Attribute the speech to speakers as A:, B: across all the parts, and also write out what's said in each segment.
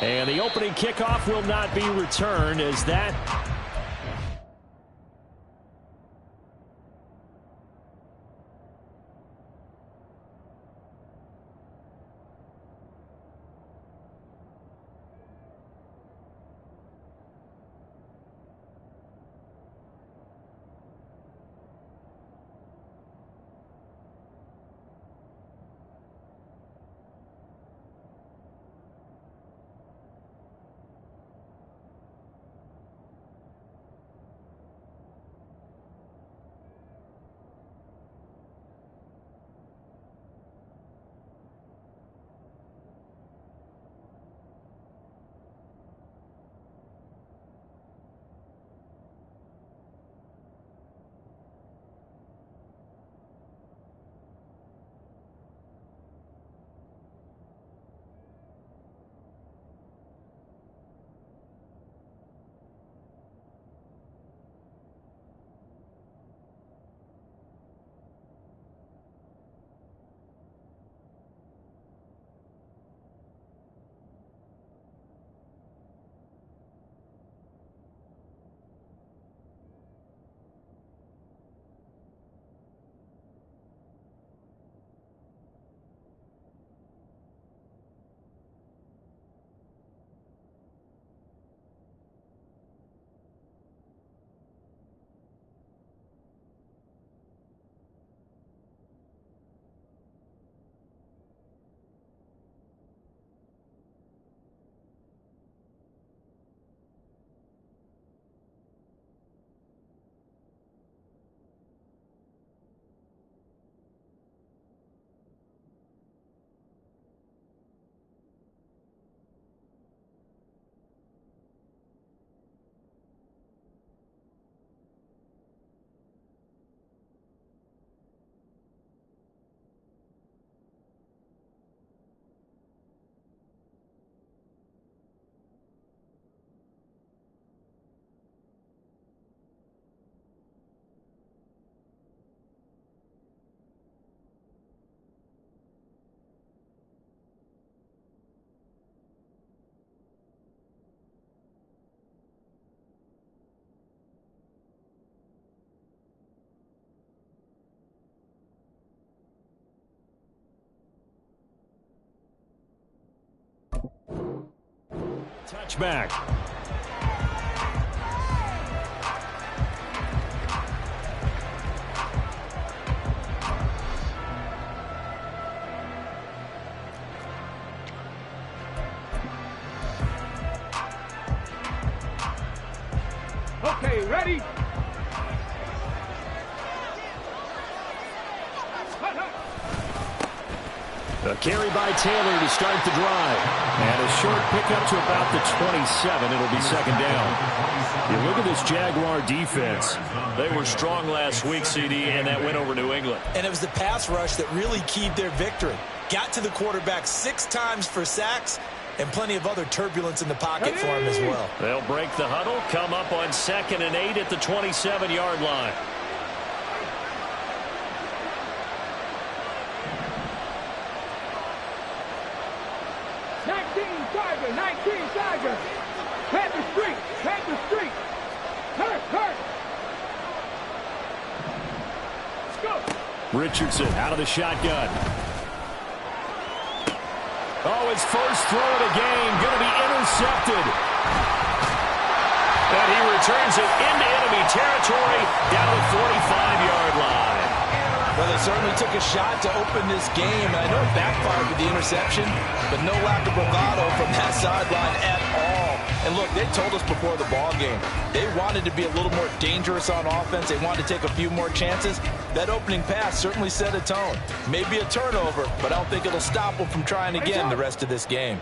A: And the opening kickoff will not be returned as that touchback.
B: Okay, ready?
A: A carry by Taylor to start the drive. And a short pickup to about the 27. It'll be second down. You look at this Jaguar defense.
C: They were strong last week, CD, and that went over New England.
D: And it was the pass rush that really keyed their victory. Got to the quarterback 6 times for sacks and plenty of other turbulence in the pocket for him as well.
A: They'll break the huddle, come up on 2nd and 8 at the 27-yard line. Richardson out of the shotgun. Oh, his first throw of the game going to be intercepted. And he returns it into enemy territory down to the 45-yard line.
D: Well, they certainly took a shot to open this game. And I know it backfired with the interception, but no lack of bravado from that sideline at all. And look, they told us before the ball game, they wanted to be a little more dangerous on offense. They wanted to take a few more chances. That opening pass certainly set a tone. Maybe a turnover, but I don't think it'll stop them from trying again the rest of this game.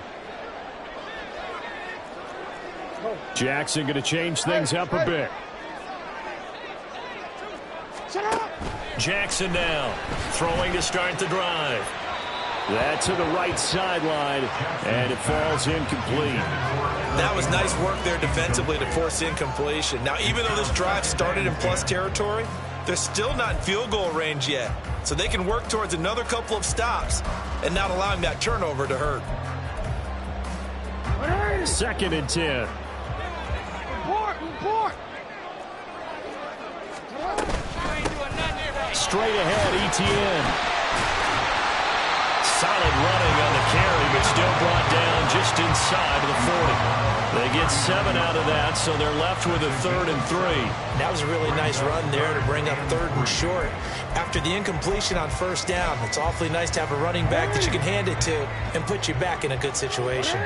A: Jackson going to change things up a bit. Jackson now throwing to start the drive. That to the right sideline, and it falls incomplete.
D: That was nice work there defensively to force incompletion. Now, even though this drive started in plus territory, they're still not in field goal range yet. So they can work towards another couple of stops and not allowing that turnover to hurt.
A: 2nd and 10. Straight ahead, Etienne.
C: Solid running on the carry, but still brought down just inside of the 40. They get 7 out of that, so they're left with a 3rd and 3.
E: That was a really nice run there to bring up 3rd and short. After the incompletion on 1st down, it's awfully nice to have a running back that you can hand it to and put you back in a good situation.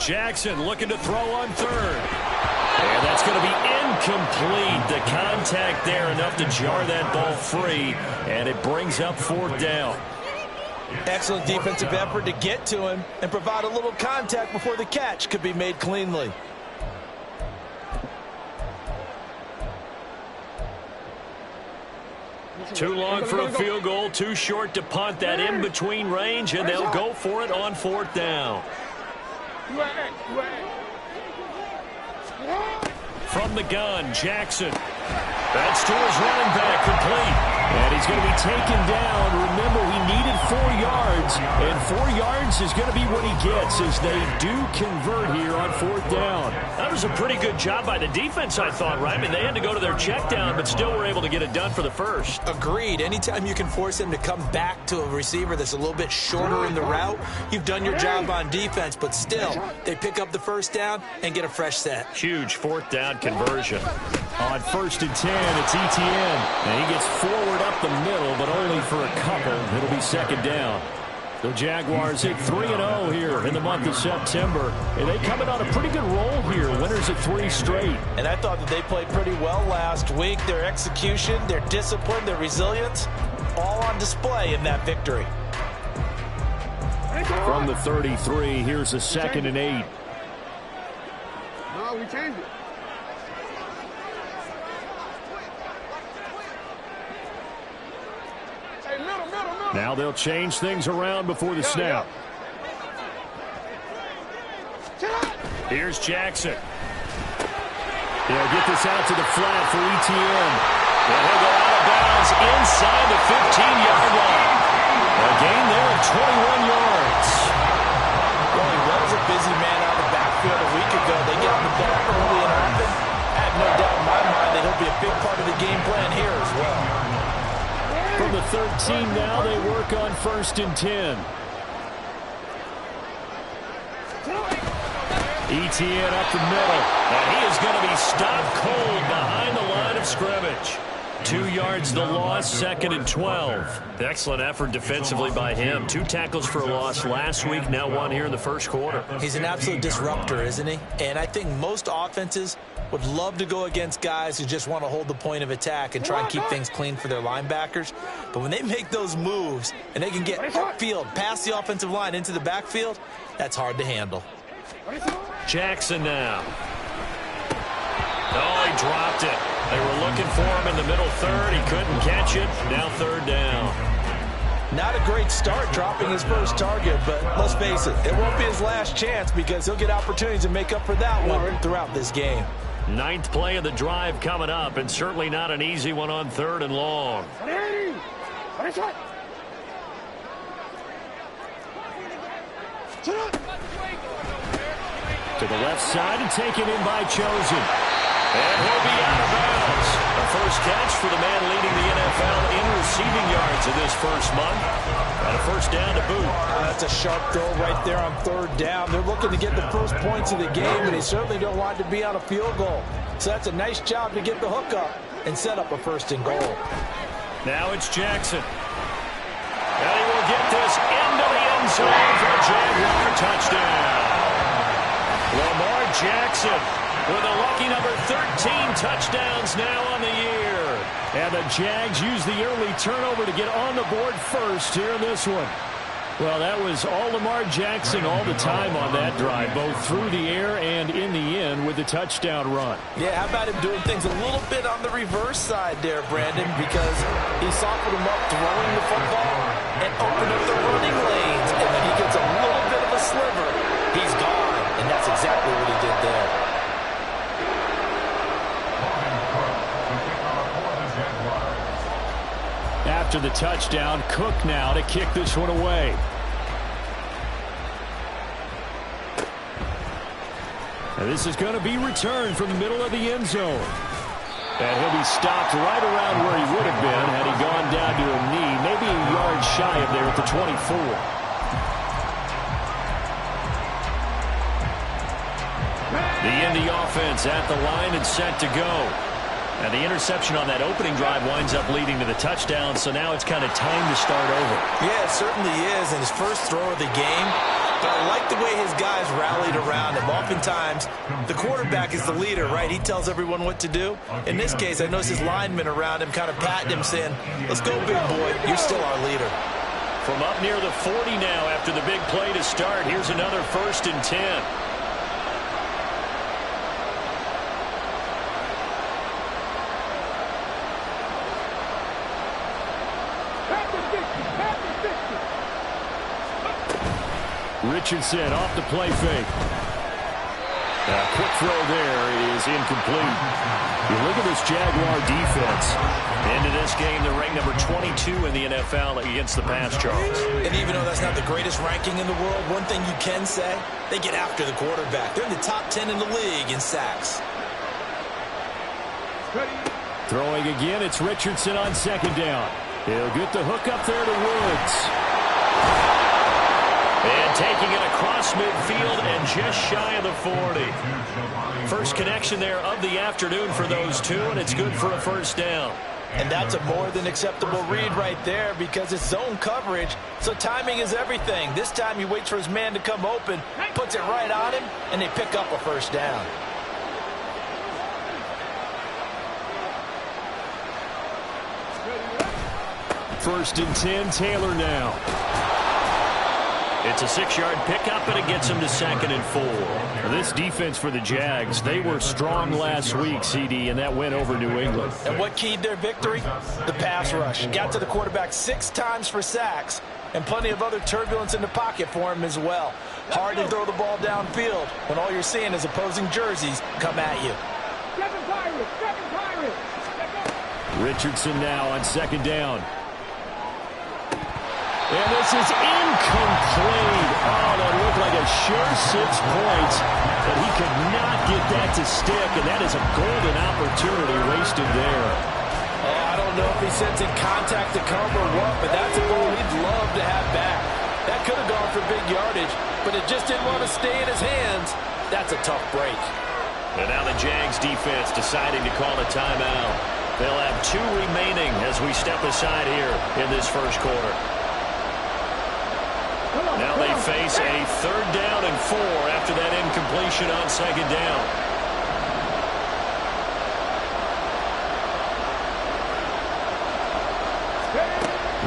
A: Jackson looking to throw on 3rd. And that's going to be incomplete. The contact there enough to jar that ball free, and it brings up 4th down.
D: Excellent defensive effort to get to him and provide a little contact before the catch could be made cleanly.
C: Too long for a field goal, too short to punt. That in-between range, and they'll go for it on 4th down. From the gun, Jackson. That's to his running back, complete. And he's going to be taken down. Remember, he needed 4 yards, and 4 yards is going to be what he gets as they do convert here on 4th down. That was a pretty good job by the defense, I thought, right? I mean, they had to go to their check down, but still were able to get it done for the 1st.
E: Agreed. Anytime you can force them to come back to a receiver that's a little bit shorter in the route, you've done your job on defense, but still, they pick up the 1st down and get a fresh set.
C: Huge 4th down conversion.
A: On 1st and 10, it's Etienne. And he gets forward up the middle, but only for a couple. It'll be 2nd down. The Jaguars hit 3-0 here in the month of September. And they come in on a pretty good roll here. Winners of 3 straight.
D: And I thought that they played pretty well last week. Their execution, their discipline, their resilience, all on display in that victory.
A: From the 33, here's a 2nd and 8.
B: No, we changed it.
A: Now they'll change things around before the snap.
C: Here's Jackson.
A: They'll get this out to the flat for Etienne.
C: And he'll go out of bounds inside the 15-yard line.
A: A gain there of 21 yards.
D: Well, he was a busy man out of the backfield a week ago. They get on the ball early and often. I have no doubt in my mind that he'll be a big part of the game plan here as well.
A: From the 13 now, they work on 1st and 10. Etienne up the middle.
C: And he is going to be stopped cold behind the line of scrimmage.
A: 2 yards the loss, 2nd and 12.
C: Excellent effort defensively by him. 2 tackles for a loss last week, now 1 here in the 1st quarter.
E: He's an absolute disruptor, isn't he? And I think most offenses would love to go against guys who just want to hold the point of attack and try and keep things clean for their linebackers. But when they make those moves and they can get upfield, past the offensive line into the backfield, that's hard to handle.
C: Jackson now. Oh, he dropped it. They were looking for him in the middle 3rd. He couldn't catch it. Now 3rd down.
D: Not a great start dropping his first target, but let's face it, it won't be his last chance because he'll get opportunities to make up for that one throughout this game.
C: 9th play of the drive coming up, and certainly not an easy one on 3rd and long.
A: To the left side and taken in by Chosen.
C: And he'll be out of bounds. A first catch for the man leading the NFL in receiving yards in this first month. And a 1st down to boot.
D: That's a sharp throw right there on 3rd down. They're looking to get the first points of the game, and they certainly don't want to be on a field goal. So that's a nice job to get the hook up and set up a 1st and goal.
C: Now it's Jackson. And he will get this into the end zone for a Jaguar touchdown. Lamar Jackson with a lucky number 13 touchdowns now on the year.
A: And the Jags use the early turnover to get on the board first here in this one. Well, that was all Lamar Jackson all the time on that drive, both through the air and in the end with the touchdown run.
D: Yeah, how about him doing things a little bit on the reverse side there, Brandon, because he softened him up throwing the football and opened up the running lanes, and then he gets a little bit of a sliver. He's gone, and that's exactly what he did there.
A: after the touchdown. Cook now to kick this one away. And this is going to be returned from the middle of the end zone. And he'll be stopped right around where he would have been had he gone down to a knee, maybe a yard shy of there at the 24. The Indy offense at the line and set to go. And the interception on that opening drive winds up leading to the touchdown, so now it's kind of time to start over.
E: Yeah, it certainly is, and his first throw of the game. But I like the way his guys rallied around him. Oftentimes, the quarterback is the leader, right? He tells everyone what to do. In this case, I noticed his linemen around him kind of patting him, saying, let's go, big boy. You're still our leader.
A: From up near the 40 now after the big play to start, here's another 1st and 10. Richardson off the play fake. A quick throw there is incomplete. You look at this Jaguar defense. Into this game, they're ranked number 22 in the NFL against the pass, Charles.
E: And even though that's not the greatest ranking in the world, one thing you can say, they get after the quarterback. They're in the top 10 in the league in sacks.
A: Throwing again, it's Richardson on 2nd down. He'll get the hook up there to Woods. And taking it across midfield and just shy of the 40. First connection there of the afternoon for those two, and it's good for a 1st down.
E: And that's a more than acceptable read right there because it's zone coverage, so timing is everything. This time he waits for his man to come open, puts it right on him, and they pick up a 1st down.
A: First and 10, Taylor now. It's a 6-yard pickup, and it gets him to 2nd and 4. This defense for the Jags, they were strong last week, CD, and that went over New England.
E: And what keyed their victory? The pass rush. Got to the quarterback 6 times for sacks, and plenty of other turbulence in the pocket for him as well. Hard to throw the ball downfield when all you're seeing is opposing jerseys come at you.
B: Seven Pirates.
A: Richardson now on 2nd down. And this is incomplete. Oh, that looked like a sure 6 points, but he could not get that to stick, and that is a golden opportunity wasted there.
E: I don't know if he sensing contact to come or what, but that's a goal he'd love to have back. That could have gone for big yardage, but it just didn't want to stay in his hands. That's a tough break.
A: And now the Jags defense deciding to call a timeout. They'll have 2 remaining as we step aside here in this first quarter. Now they face a 3rd down and 4 after that incompletion on 2nd down.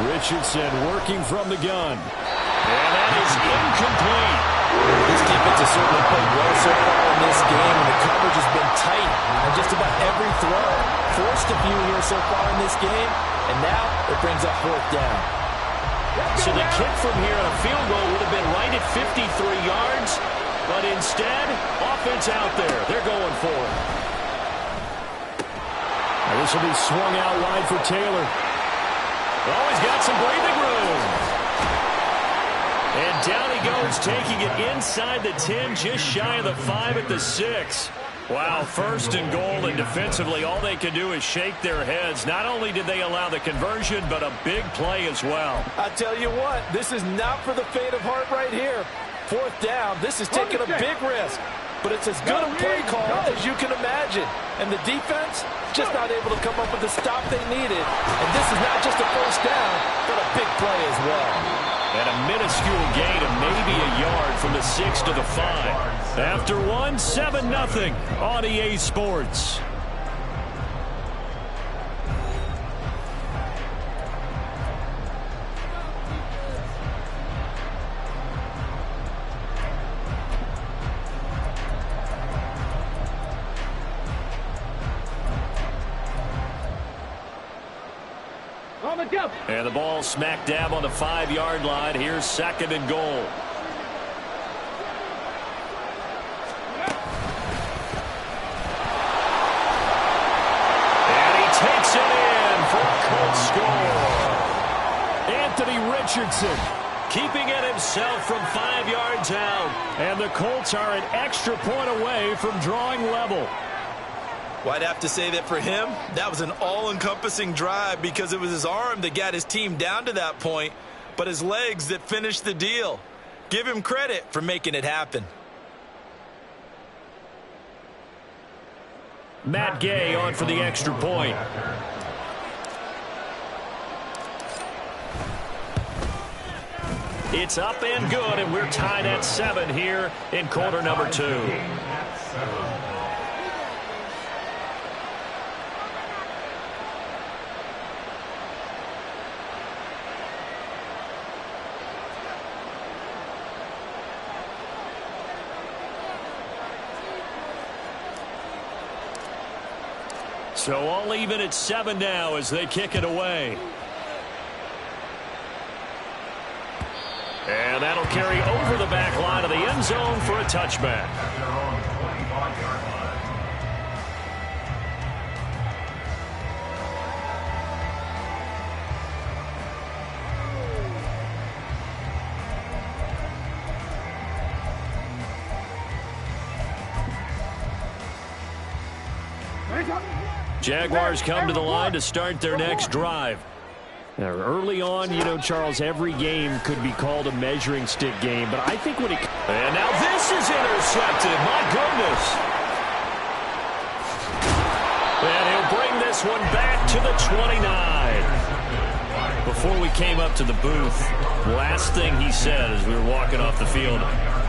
A: Richardson working from the gun. And that is incomplete.
E: This defense has certainly played well so far in this game, and the coverage has been tight on just about every throw. Forced a few here so far in this game, and now it brings up 4th down.
A: So the kick from here on a field goal would have been right at 53 yards, but instead, offense out there. They're going for it. Now this will be swung out wide for Taylor. Oh, he's got some breathing room. And down he goes, taking it inside the 10, just shy of the 5 at the 6. Wow, 1st and goal, and defensively all they can do is shake their heads. Not only did they allow the conversion, but a big play as well.
E: I tell you what, this is not for the faint of heart right here. 4th down, this is taking a big risk. But it's as good a play call as you can imagine. And the defense just not able to come up with the stop they needed. And this is not just a 1st down, but a big play as well.
A: And a minuscule gain of maybe a yard from the 6 to the 5. After 1, 7-0 on EA Sports. And the ball smack dab on the 5-yard line. Here's 2nd and goal. And he takes it in for a Colts score. Anthony Richardson.
C: Keeping it himself from 5 yards out.
A: And the Colts are an extra point away from drawing level.
D: Well, I'd have to say that for him, that was an all-encompassing drive because it was his arm that got his team down to that point, but his legs that finished the deal. Give him credit for making it happen.
A: Matt Gay on for the extra point.
C: It's up and good, and we're tied at 7 here in quarter number 2. So all even at 7 now as they kick it away. And that'll carry over the back line of the end zone for a touchback. Jaguars come to the line to start their next drive. Now, early on, you know, Charles, every game could be called a measuring stick game, but I think when it... And now this is intercepted. My goodness. And he'll bring this one back to the 29. Before we came up to the booth, last thing he said as we were walking off the field,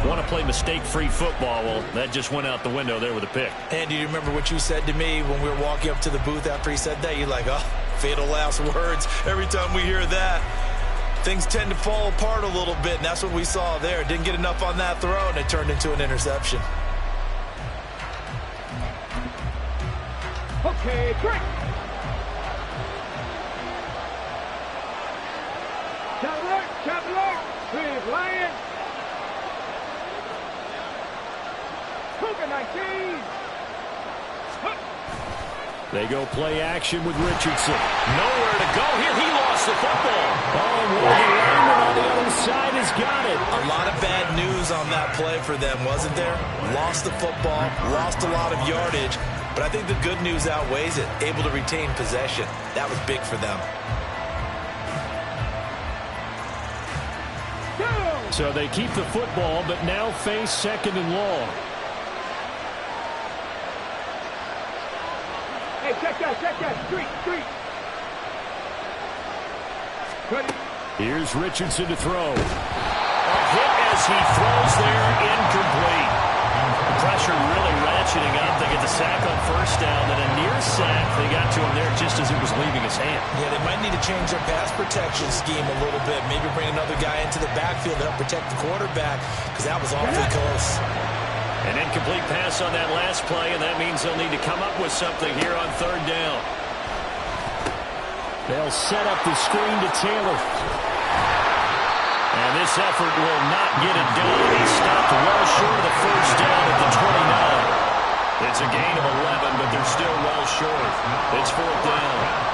C: want to play mistake-free football. Well, that just went out the window there with a pick.
E: And do you remember what you said to me when we were walking up to the booth after he said that? You're like, oh, fatal last words. Every time we hear that, things tend to fall apart a little bit, and that's what we saw there. Didn't get enough on that throw, and it turned into an interception.
B: Okay, great. Chop alert, with Lion. Cougar 19.
A: They go play action with Richardson.
C: Nowhere to go here. He lost the football.
A: Oh, and Morgan Lyman on the other side has got it.
E: A lot of bad news on that play for them, wasn't there? Lost the football, lost a lot of yardage, but I think the good news outweighs it. Able to retain possession. That was big for them.
A: So they keep the football, but now face second and long.
B: Hey, check that. Street. Good.
A: Here's Richardson to throw.
C: A hit as he throws there, incomplete. The pressure really ratcheting up. They get the sack on first down, then a near sack. They got to him there just as it was leaving his hand.
E: Yeah, they might need to change their pass protection scheme a little bit. Maybe bring another guy into the backfield to help protect the quarterback, because that was awfully close.
C: An incomplete pass on that last play, and that means they'll need to come up with something here on third down.
A: They'll set up the screen to Taylor.
C: And this effort will not get it done. He stopped well short of the first down at the 29. It's a gain of 11, but they're still well short. It's fourth down.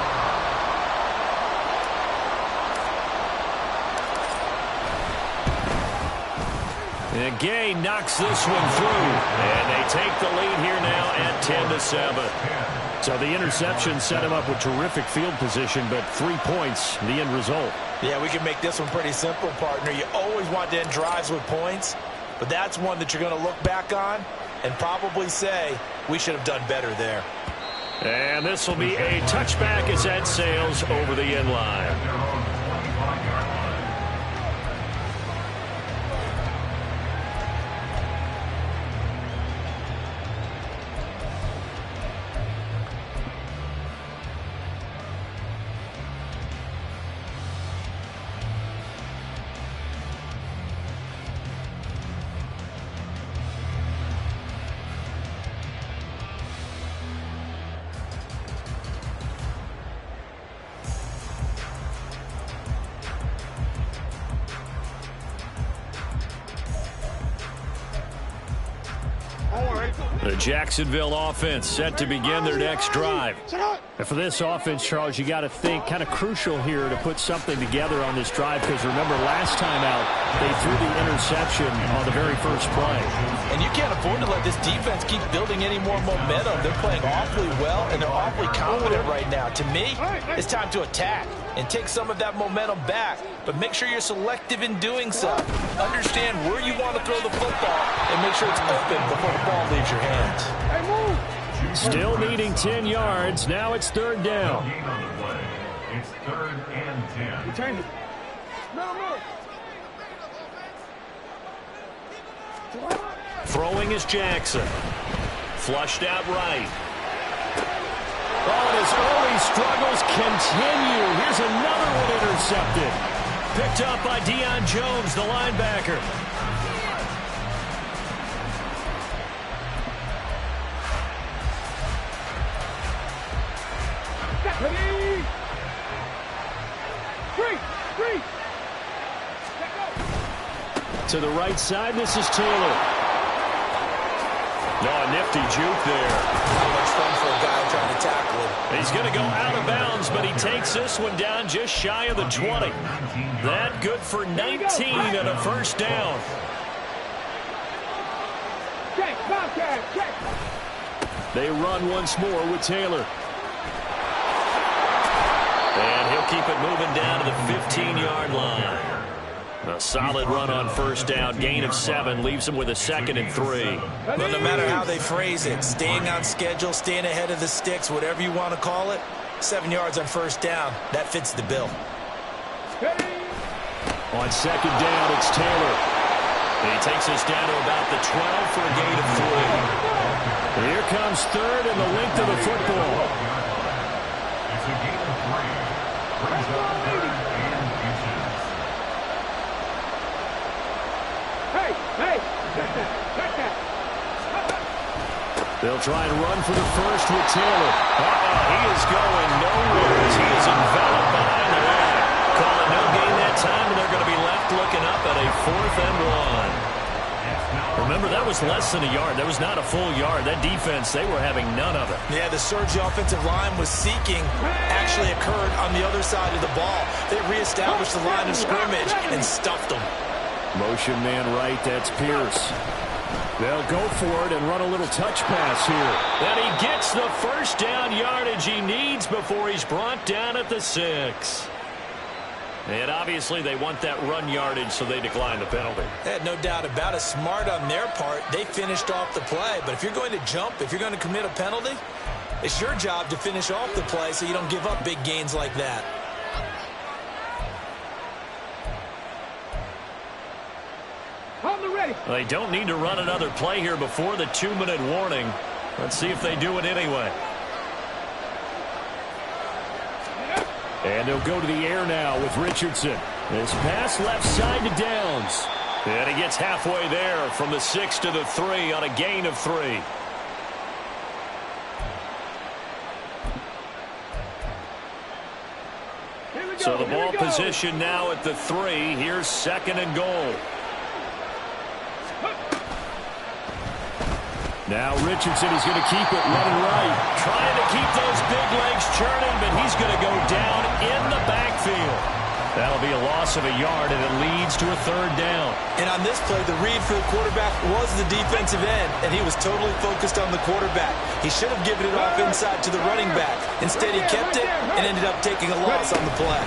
C: And Gay knocks this one through. And they take the lead here now at 10-7.
A: So the interception set him up with terrific field position, but 3 points, the end result.
E: Yeah, we can make this one pretty simple, partner. You always want to end drives with points, but that's one that you're going to look back on and probably say, we should have done better there.
C: And this will be a touchback as that sails over the end line.
A: The Jacksonville offense set to begin their next drive. And for this offense, Charles, you got to think kind of crucial here to put something together on this drive, because remember last time out they threw the interception on the very first play.
E: And you can't afford to let this defense keep building any more momentum. They're playing awfully well, and they're awfully confident right now. To me, it's time to attack and take some of that momentum back, but make sure you're selective in doing so. Understand where you want to throw the football and make sure it's open before the ball leaves your hands.
B: Hey, move.
A: Still needing 10 yards. Now it's third down.
F: It's 3rd and 10.
B: You change it. No.
C: Throwing is Jackson. Flushed out right.
A: Oh, and his early struggles continue. Here's another one intercepted.
C: Picked up by Deion Jones, the linebacker.
B: Ready. Three. Let go.
A: To the right side, this is Taylor.
C: No, a nifty juke there.
E: How much fun for a guy trying to tackle him.
C: He's going to go out of bounds, but he takes this one down just shy of the 20. That good for 19 and a first down.
B: Check. Bobcat. Check.
A: They run once more with Taylor.
C: And he'll keep it moving down to the 15-yard line. A solid run on first down. Gain of 7 leaves him with a 2nd and 3.
E: But no matter how they phrase it, staying on schedule, staying ahead of the sticks, whatever you want to call it, 7 yards on first down, that fits the bill.
B: Ready.
A: On second down, it's Taylor.
C: And he takes us down to about the 12 for a gain of 3.
A: Here comes third and the length of the football.
F: It's a gain of 3. Brings up 3rd and 15.
B: Hey. Check that.
A: They'll try and run for the first with Taylor.
C: He is going nowhere as he is enveloped behind the line. Calling no gain that time, and they're going to be left looking up at a 4th and 1. Remember, that was less than a yard. That was not a full yard. That defense, they were having none of it.
E: Yeah, the surge the offensive line was seeking actually occurred on the other side of the ball. They reestablished the line of scrimmage and stuffed them.
A: Motion man right, that's Pierce. They'll go for it and run a little touch pass here.
C: And he gets the first down yardage he needs before he's brought down at the 6. And obviously they want that run yardage, so they decline the penalty.
E: No doubt about it. Smart on their part. They finished off the play. But if you're going to jump, if you're going to commit a penalty, it's your job to finish off the play so you don't give up big gains like that.
B: On the ready.
C: They don't need to run another play here before the 2-minute warning. Let's see if they do it anyway.
A: And they'll go to the air now with Richardson. This pass left side to Downs.
C: And he gets halfway there from the 6 to the 3 on a gain of 3. So the ball position now at the 3. Here's 2nd and goal.
A: Now Richardson is going to keep it running right.
C: Trying to keep those big legs churning, but he's going to go down in the backfield. That'll be a loss of a yard, and it leads to a 3rd down.
E: And on this play, the read for the quarterback was the defensive end, and he was totally focused on the quarterback. He should have given it off inside to the running back. Instead, he kept it and ended up taking a loss on the play.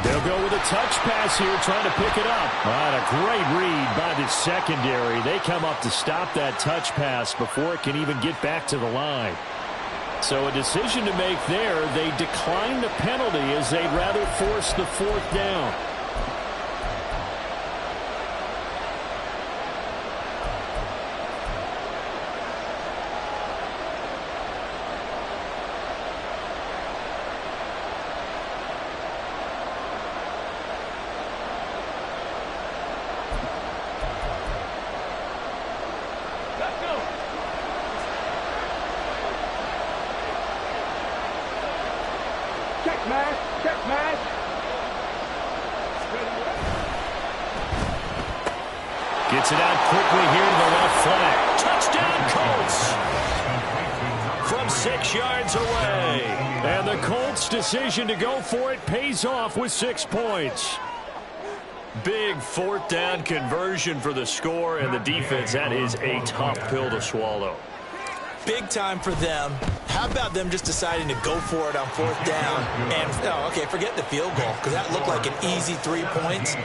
A: They'll go with a touch pass here, trying to pick it up. A great read by the secondary. They come up to stop that touch pass before it can even get back to the line. So a decision to make there. They decline the penalty as they'd rather force the 4th down.
B: Check match.
C: Gets it out quickly here to the left flank. Touchdown, Colts from 6 yards away.
A: And the Colts' decision to go for it pays off with 6 points.
C: Big 4th down conversion for the score, and the defense, that is a tough pill to swallow.
E: Big time for them. How about them just deciding to go for it on 4th down? And, oh, okay, forget the field goal, because that looked like an easy 3 points.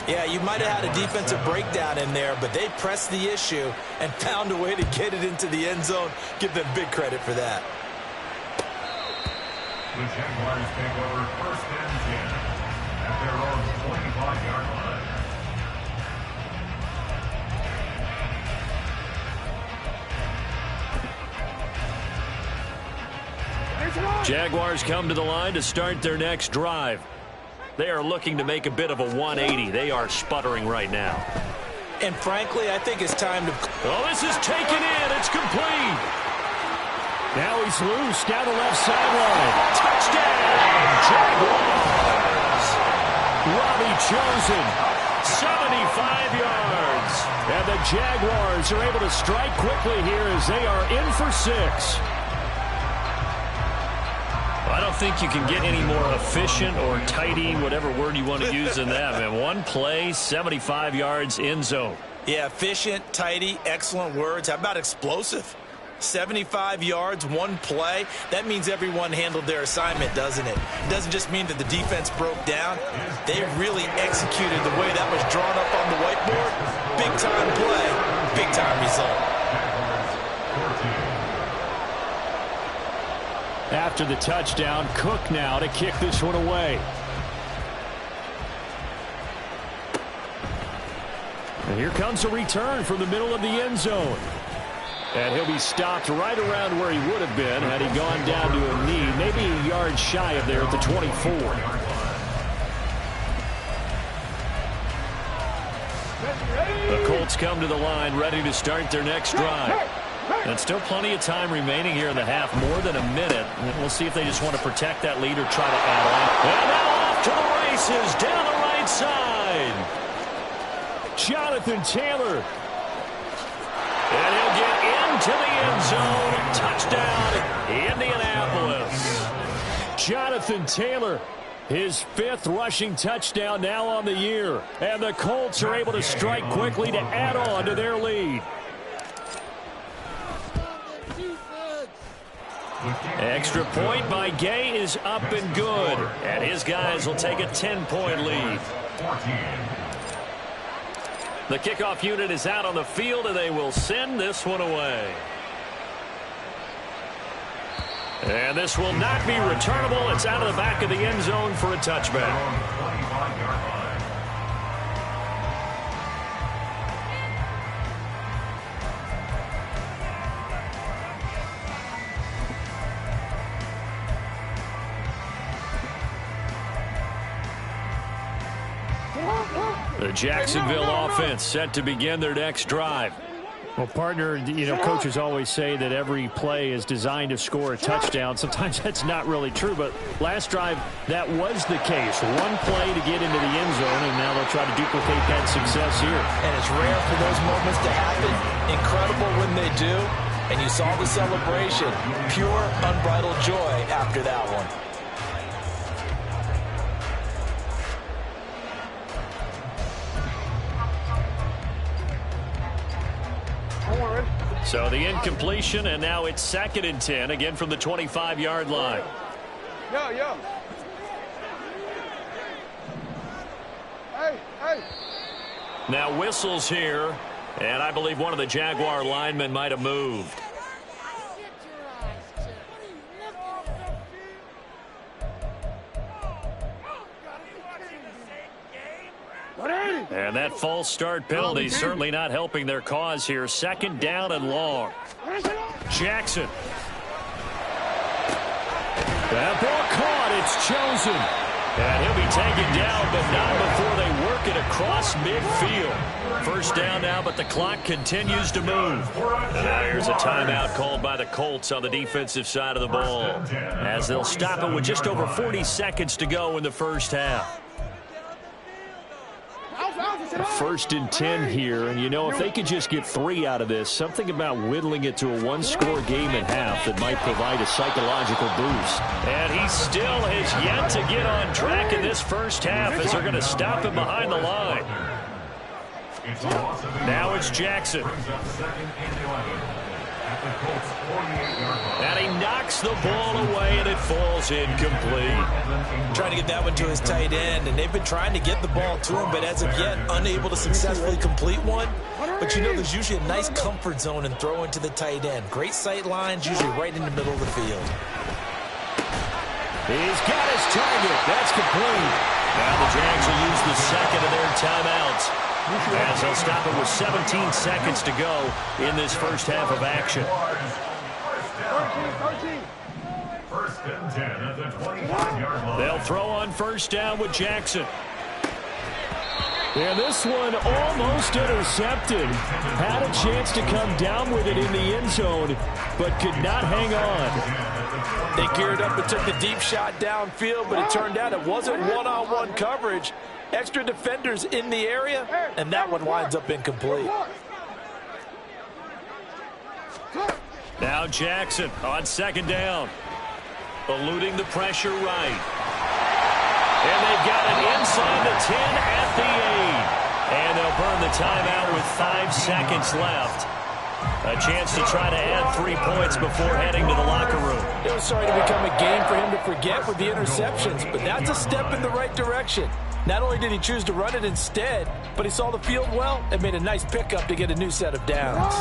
E: Yeah, you might have had a defensive breakdown in there, but they pressed the issue and found a way to get it into the end zone. Give them big credit for that.
F: The Jaguars take over 1st and 10 at their own 25-yard line.
C: Jaguars come to the line to start their next drive. They are looking to make a bit of a 180. They are sputtering right now.
E: And frankly, I think it's time to...
C: Oh, this is taken in. It's complete.
A: Now he's loose down the left sideline.
C: Touchdown, Jaguars.
A: Robbie Chosen.
C: 75 yards.
A: And the Jaguars are able to strike quickly here as they are in for 6.
C: I don't think you can get any more efficient or tidy, whatever word you want to use in that. And one play, 75 yards, end zone.
E: Yeah, efficient, tidy, excellent words. How about explosive? 75 yards, one play. That means everyone handled their assignment, doesn't it? It doesn't just mean that the defense broke down. They really executed the way that was drawn up on the whiteboard. Big-time play, big-time result.
A: After the touchdown, Cook now to kick this one away. And here comes a return from the middle of the end zone. And he'll be stopped right around where he would have been had he gone down to a knee, maybe a yard shy of there at the 24.
C: The Colts come to the line ready to start their next drive. And still plenty of time remaining here in the half, more than a minute. And we'll see if they just want to protect that lead or try to add on. And now off to the races down the right side.
A: Jonathan Taylor.
C: And he'll get into the end zone. Touchdown, Indianapolis.
A: Jonathan Taylor, his 5th rushing touchdown now on the year. And the Colts are able to strike quickly to add on to their lead.
C: Extra point by Gay is up and good. And his guys will take a 10-point lead. The kickoff unit is out on the field, and they will send this one away. And this will not be returnable. It's out of the back of the end zone for a touchback. The Jacksonville offense set to begin their next drive.
A: Well, partner, coaches always say that every play is designed to score a touchdown. Sometimes that's not really true, but last drive, that was the case. One play to get into the end zone, and now they'll try to duplicate that success here.
E: And it's rare for those moments to happen. Incredible when they do. And you saw the celebration. Pure, unbridled joy after that one.
C: So the incompletion, and now it's 2nd and 10, again from the 25-yard line.
B: Yo. Hey.
C: Now whistles here, and I believe one of the Jaguar linemen might have moved. And that false start penalty certainly not helping their cause here. 2nd down and long. Jackson.
A: That ball caught. It's Chosen.
C: And he'll be taken down, but not before they work it across midfield. 1st down now, but the clock continues to move. And now here's a timeout called by the Colts on the defensive side of the ball, as they'll stop it with just over 40 seconds to go in the first half.
A: 1st and 10 here, and you know, if they could just get 3 out of this, something about whittling it to a one-score game at half that might provide a psychological boost.
C: And he still has yet to get on track in this first half as they're going to stop him behind the line. Now it's Jackson. And he knocks the ball away, and it falls incomplete.
E: Trying to get that one to his tight end, and they've been trying to get the ball to him, but as of yet, unable to successfully complete one. But you know, there's usually a nice comfort zone in throwing to the tight end. Great sight lines, usually right in the middle of the field.
C: He's got his target. That's complete. Now the Jags will use the second of their timeouts, as they'll stop it with 17 seconds to go in this first half of action.
F: 1st and 10 at the 25-yard line.
C: They'll throw on first down with Jackson.
A: And this one almost intercepted. Had a chance to come down with it in the end zone, but could not hang on.
E: They geared up and took the deep shot downfield, but it turned out it wasn't one-on-one coverage. Extra defenders in the area, and that one winds up incomplete.
C: Now Jackson on second down. Eluding the pressure right. And they've got it inside the 10 at the 8. And they'll burn the timeout with 5 seconds left. A chance to try to add 3 points before heading to the locker room.
E: It was starting to become a game for him to forget with the interceptions, but that's a step in the right direction. Not only did he choose to run it instead, but he saw the field well and made a nice pickup to get a new set of downs.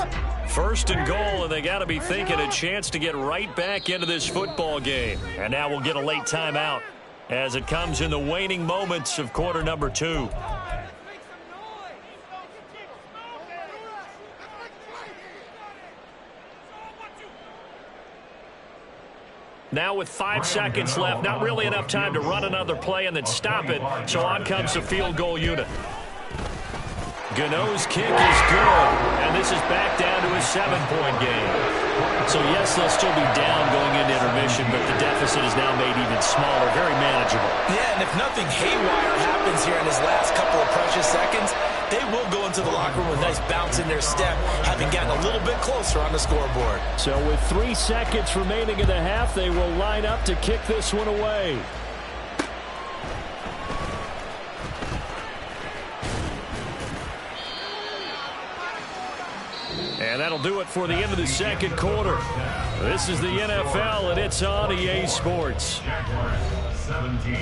C: 1st and goal, and they got to be thinking a chance to get right back into this football game. And now we'll get a late timeout as it comes in the waning moments of quarter number 2. Now with 5 seconds left, not really enough time to run another play and then stop it, so on comes the field goal unit. Gano's kick is good, and this is back down to a 7-point game. So yes, they'll still be down going into intermission, but the deficit is now made even smaller, very manageable.
E: Yeah, and if nothing haywire happens here in his last couple of precious seconds, they will go into the locker room with a nice bounce in their step, having gotten a little bit closer on the scoreboard.
A: So with 3 seconds remaining in the half, they will line up to kick this one away.
C: And that'll do it for the end of the second quarter. This is the NFL, and it's on EA Sports.
F: Jaguars 17.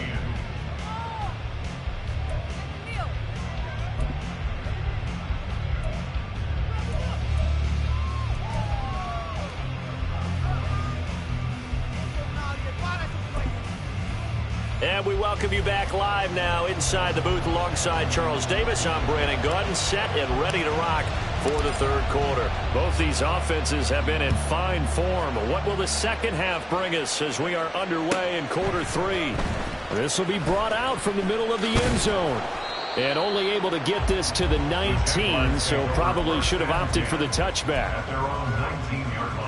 C: And we welcome you back live now inside the booth alongside Charles Davis. I'm Brandon Gaudin, set and ready to rock for the third quarter. Both these offenses have been in fine form. What will the second half bring us as we are underway in quarter 3?
A: This will be brought out from the middle of the end zone. And only able to get this to the 19, so probably should have opted for the touchback.
F: At their own 19-yard line.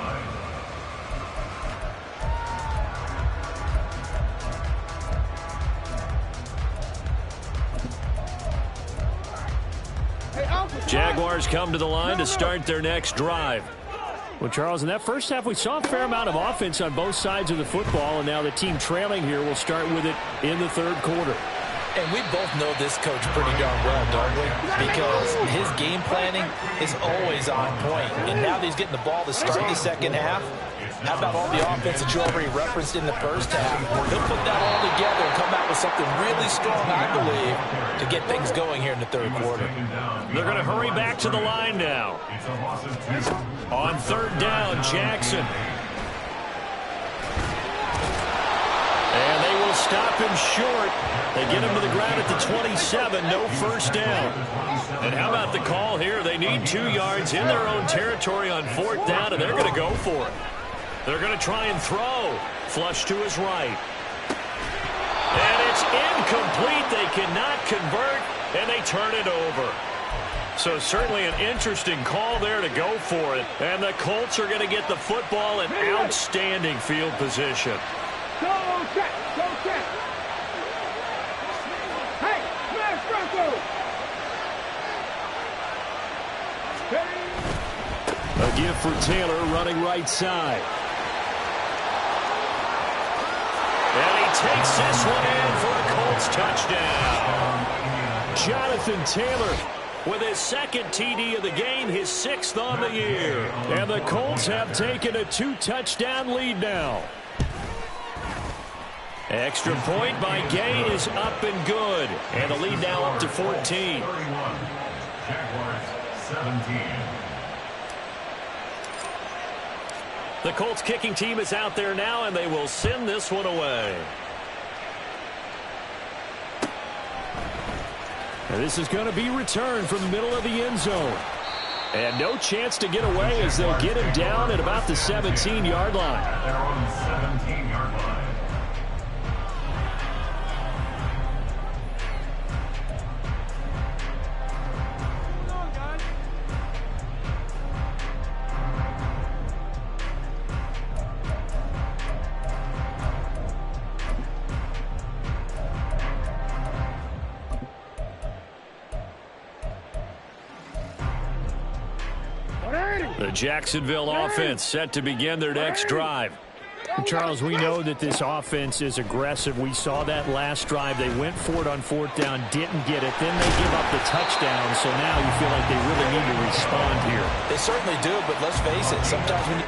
C: Jaguars come to the line to start their next drive.
A: Well, Charles, in that first half, we saw a fair amount of offense on both sides of the football, and now the team trailing here will start with it in the third quarter.
E: And we both know this coach pretty darn well, don't we? Because his game planning is always on point. And now that he's getting the ball to start the second half, how about all the offense that you already referenced in the first half? He'll put that all together and come out with something really strong, I believe, to get things going here in the third quarter.
C: They're going to hurry back to the line now. On third down, Jackson. And they will stop him short. They get him to the ground at the 27, no first down. And how about the call here? They need 2 yards in their own territory on fourth down, and they're going to go for it. They're going to try and throw. Flush to his right. And it's incomplete. They cannot convert, and they turn it over. So certainly an interesting call there to go for it. And the Colts are going to get the football in outstanding field position.
B: Go check. Hey, smash Bronco.
A: give for Taylor running right side. And he takes this one in for a Colts touchdown. Jonathan Taylor with his second TD of the game, his 6th on the year. And the Colts have taken a 2-touchdown lead now. Extra point by Gay is up and good. And the lead now up to 14.
F: 31. Jaguars 17.
A: The Colts kicking team is out there now, and they will send this one away. And this is going to be returned from the middle of the end zone. And no chance to get away as they'll get him down at about the 17-yard line.
F: They're on the 17-yard line.
A: The Jacksonville offense set to begin their next drive.
C: Charles, we know that this offense is aggressive. We saw that last drive. They went for it on 4th down, didn't get it. Then they give up the touchdown. So now you feel like they really need to respond here.
E: They certainly do, but let's face it, sometimes when you